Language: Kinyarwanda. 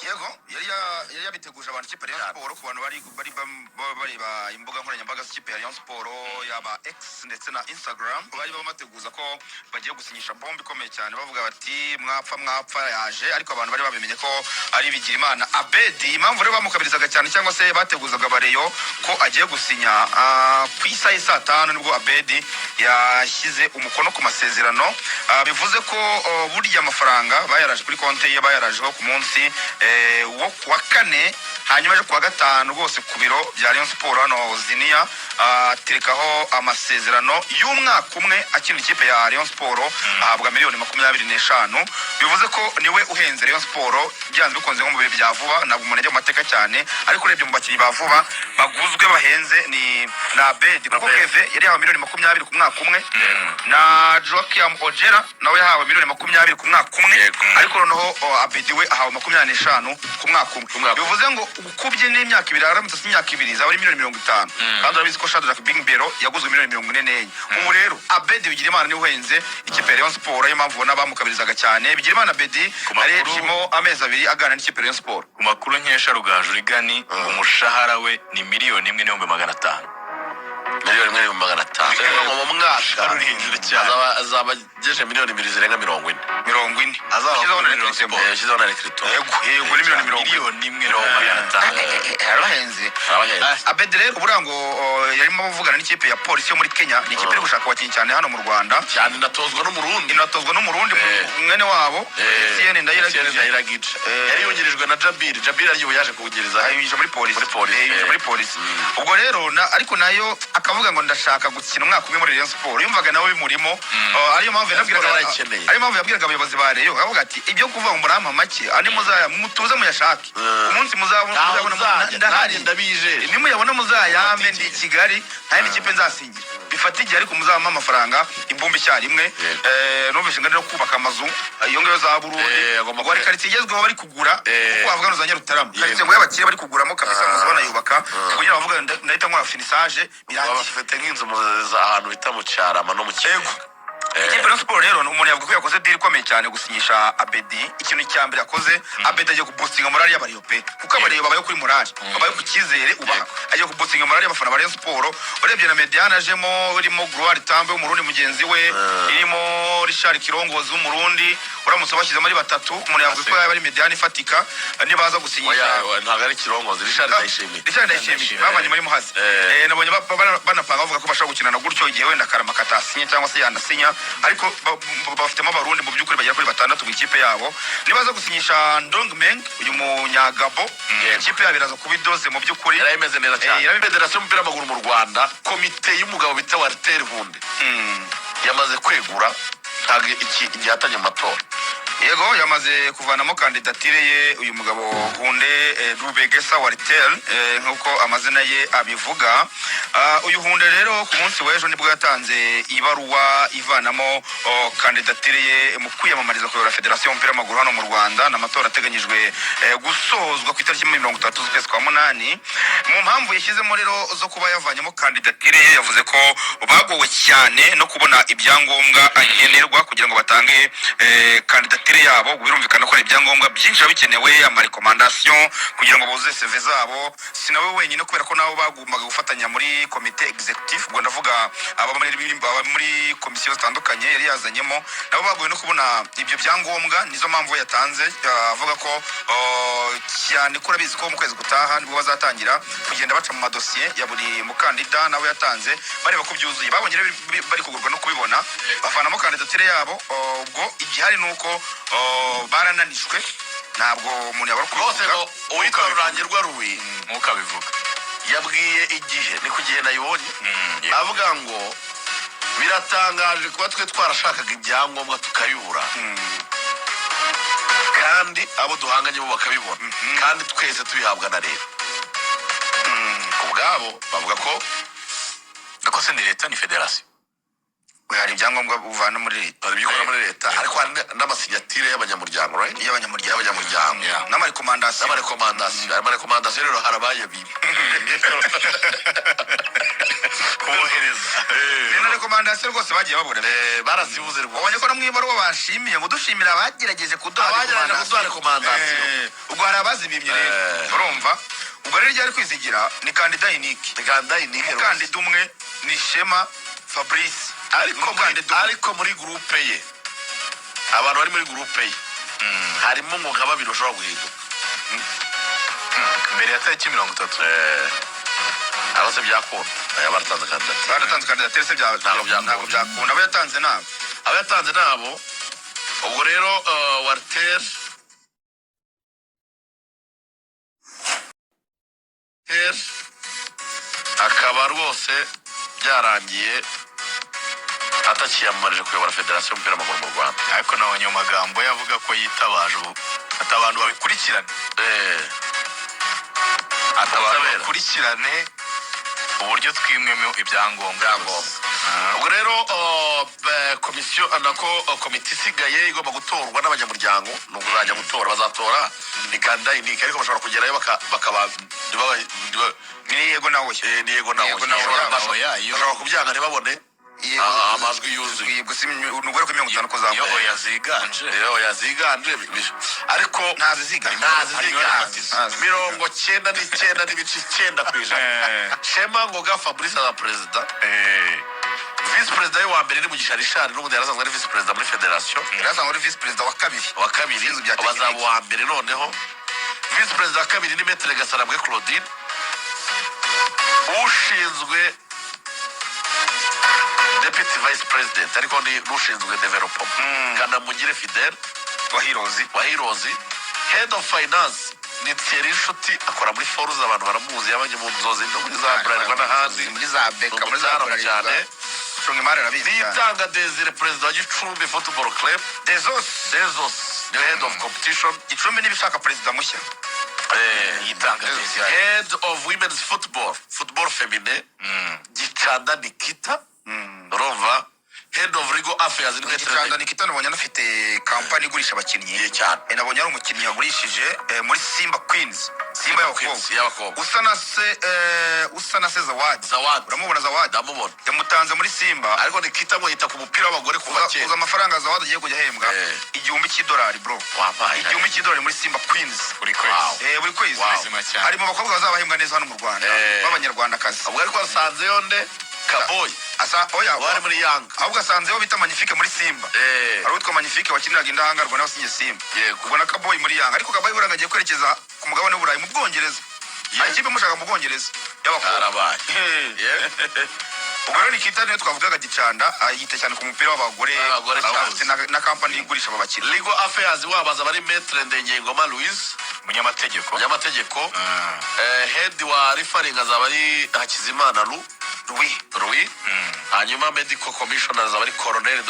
yego yari yabiteguje abantu ikipe ya Rayon Sport ku bantu bari ba imbuga nkoranyambaga z'ikipe ya Rayon Sport yaba X ndetse na Instagram bari bamateguza ko bagiye gusinyisha bombe ikomeye cyane bavuga bati mwapfa yaje ariko abantu bari babimenye ko ari Bigirimana Abedi impamvu rero bamukabirizaga cyane cyangwa se bateguzaga bareyo ko agiye gusinya ku isaha saa 5 nibwo Abedi yashyize umukono ku masezerano bivuze ko burya amafaranga bayaraje kuri konti ye bayaraje ku munsi wo kuwa kane hanyuma je kuwa gatanu rwose ku biro bya Rayon Sport hano Ziniya terekaho amasezerano y'umwaka umwe akina ikipe ya Rayon Sport ahabwa miliyoni 25 bivuze ko niwe uhenze Rayon Sport byanze bikonze nko mu bihe bya vuba nabwo umuntu ajya mu mateka cyane ariko urebye mu bakiri ba vuba baguzwe bahenze ni na Abedi kuko Keve yari yahawe miliyoni 20 ku mwaka umwe na Joachim Ojera nawe yahawe miliyoni 20 ku mwaka umwe ariko noneho Abedi we ahawe 25 ku mwaka umwe bivuze ngo ukubye n'imyaka ibiri aramutse imyaka ibiri zaba ari miliyoni 50 kandi urabizi ko Shadrack Bingbero yaguzwe miliyoni 44 ubu rero Abedi Bigirimana ni uhenze ikipe ya Rayon Sport yo mpamvu n'abamukabirizaga cyane Bigirimana Abedi arejimo amezi abiri agana n'ikipe ya Rayon Sport ku makuru nkesha Rugaju rigani umushahara we ni miliyoni 1,500 miliyoni 1,500 mu mwaka rurinjira cyane azaba geje miliyoni 240 azaba na rekreto yego ni miliyoni 1,500 arahenze Abedi rero uburango yarimo bavugana n'ikipe ya polisi yo muri Kenya ni ikipe iri gushaka abakinnyi cyane hano mu Rwanda cyane natozwa n'umurundi mwene wabo CN Ndayiragije yari yongerejwe na Jabir ariyo yaje kugereza ayije muri polisi ubwo rero ariko nayo akavuga ngo ndashaka gukina umwaka umwe muri Rayon Sport yumvaga nawe bimurimo ariyo mpamvu yabwiraga abayobozi ba Rayon avuga ati ibyo kuvuga ngo murampa make ani mutuze muyashake umunsi muzabona ndahari ndabije nimuyabona muzayame ndi Kigali nta n'ikipe nzasingira bifata igihe ariko muzabama amafaranga imbumbi icyarimwe numvise ngari no kubaka amazu iyo ngayo za Burundi ngo ari quartier igezweho bari kugura kuko bavuga no za Nyarutarama quartier ngo y'abakire bari kuguramo kabisa muzabona yubaka kugira bavuga ndahita nkora finissage birangiye bafite nk'inzu ahantu bita mu Cyarama no mu Kigo ikipe ya Sport rero umuntu yavuga ko yakoze deal ikomeye cyane gusinyisha Abedi ikintu cyambere yakoze Abedi agiye kubustinga morali y'abariyo pe kuko abariyo babaye kuri morali babaye ku cyizere ubaha agiye kubustinga morali y'abafana ba Rayon Sport urebye na Mediana ajemo urimo Gloire Tambe w'umurundi mugenzi we irimo Richard Kirongozi w'umurundi uramutse bashyize muri batatu umuntu yavuga ko yaba ari Mediana ifatika nibaza gusinyisha ntago ari Kirongozi Richard Ndayishimiye babanye muri muhazi nabonye banapanga bavuga ko bashaka gukinana gutyo igihe wenda Karama katasinya cyangwa se yanasinya ariko bafitemo abarundi mu by'ukuri bagera kuri 6 mu ikipe yabo nibaza gusinyisha Ndongmeng uyu munyagabo ikipe yabo iraza kubidoze mu by'ukuri yarayimeze neza cyane federation y'umupira w'amaguru mu Rwanda komite y'umugabo bita Walter Hunde yamaze kwegura ntabwo igihatanye amatora yego yamaze kuvanamo kandidatire ye uyu mugabo Hunde Rubegesa Walter nkuko amazina ye abivuga uyu Hunde rero ku munsi w'ejo nibwo yatanze ibaruwa ivanamo kandidatire ye mu kwiyamamariza kuyobora federation y'umupira w'amaguru hano mu Rwanda n'amatora ateganyijwe gusozwa ku itariki 30 z'ukwezi kwa 8 mu mpamvu yashyizemo rero zo kuba yavanyemo kandidatire ye yavuze ko bagowe cyane no kubona ibyangombwa agenerwa kugira ngo batange kandidatire yabo birumvikana ko ibyangombwa byinshi bikenewe ama recommandation kugira ngo boze CV zabo sinawe wenyine kubera ko nabo bagombaga gufatanya muri comité executive ubwo ndavuga aba muri komisiyo zitandukanye yari yazanyemo nabo bagoye no kubona ibyo byangombwa nizo mpamvu yatanze avuga ko cyane ko urabizi ko mu kwezi gutaha nibwo bazatangira kugenda baca mu madosiye ya buri mukandida nawe yatanze bareba ko byuzuye babonye bari kugurwa no kubibona bavanamo kandidatire yabo ubwo igihari nuko barananishwe ntabwo umuntu yabara kubivuga uwitwa Rurangirwa Ruwi nkuko bivuga yabwiye igihe ni kugihe nayibonye avuga ngo biratangaje kuba twe twarashakaga ibyangombwa tukabibura kandi abo duhanganye bo bakabibona kandi twese tubihabwa na leta ubwabo bavuga ko se ni leta ni federation hari ibyangombwa uvana muri leta bikora muri leta ariko n'amasinyatire y'abanyamuryango right y'abanyamuryango n'amarekomandasiyo rero harabaye bibi kubohereza na rekomandasiyo rwose bagiye babura barazivuze rwose ubonye ko no mu ibaruwa bashimiye ngo dushimira abagerageje kuduha rekomandasiyo ubwo hari abazibimye rero urumva ubwo rero ryari kwizigira ni kandida unique umukandida umwe ni Shema Fabrice ariko muri groupe ye abantu bari muri groupe ye harimo ngo nka babiri bashobora guhinduka mbere ya tariki 30 abase byakunda baratanze kandidatire se ntabwo byakunda abo yatanze nabo ubwo rero Walter akaba rwose byarangiye atakiyamamarije kuyobora federasiyo y'umupira w'amaguru mu Rwanda ariko nabonye mu magambo yavuga ko yitabaje ati abantu babikurikirane ati abantu bakurikirane uburyo twimwemo ibyangombwa ubwo rero komisiyo nako komite isigaye igomba gutorwa n'abanyamuryango ni ukuzajya gutora bazatora ni kandida unique ariko bashobora kugerayo bakaba ni yego nawe bashobora kubyanga ntibabone amajwi yuzuye nubwo ko 50 kuzamuka yaziganje ariko ntaziziganje 99 n'ibice 9%. Shema Ngoga Fabrice za president vice president wa mbere ni Mugisha Richard n'ubundi yarasanzwe ari vice president muri federation yarasanzwe ari vice president wa kabiri bazaba wa mbere noneho vice president wa kabiri ni Maître Gasarabwe Claudine ushinzwe deputy vice president ariko ni ushinzwe development Kanamugire Fidel wahirozi head of finance ni Thierry Nshuti akora muri Foruza abantu baramuzi yabanye mu nzozi no muri za Bralirwa n'ahandi muri za Beka muri za cyane Shungimare rabizi Nitanga Desire president wa Gicumbi Football Club Dezos ni head of competition Gicumbi n'ibishaka president mushya yitanga head of women's football feminine Gicanda Nikita urumva head of legal affairs ni Gicanda Nikita nabonye anafite company igurisha abakinnyi cyane nabonye ari umukinnyi yagurishije muri Simba Queens Simba y'abakobwa usa na Zawadi uramubona Zawadi ndamubona yamutanze muri Simba ariko Nikita ngo yita ku mupira w'abagore kuva kera uza amafaranga Zawadi agiye kujya hembwa $1,000 bro $1,000 muri Simba Queens buri kwezi hari mu bakobwa bazabahembwa neza hano mu Rwanda b'abanyarwandakazi ubwo ariko asanzeyo nde Kaboy wari muri Yanga ahubwo asanzeho bita Magnifique muri Simba ari utwa Magnifique wakiniraga indahangarwa n'abasinye Simba ubwo na Kaboy muri Yanga ariko Kaboy buraga kwerekeza ku mugabane w'Uburayi mu Bwongereza ikipe mushaka mu Bwongereza y'abakobwa ubwo rero Nikita niyo twavugaga Gicanda yita cyane ku mupira w'abagore na company igurisha abakiriya legal affairs wabaza bari Maître Ndengengoma Louise umunyamategeko head wa referring azaba ari Hakizimana Louis hanyuma medical commissioner azaba ari Colonel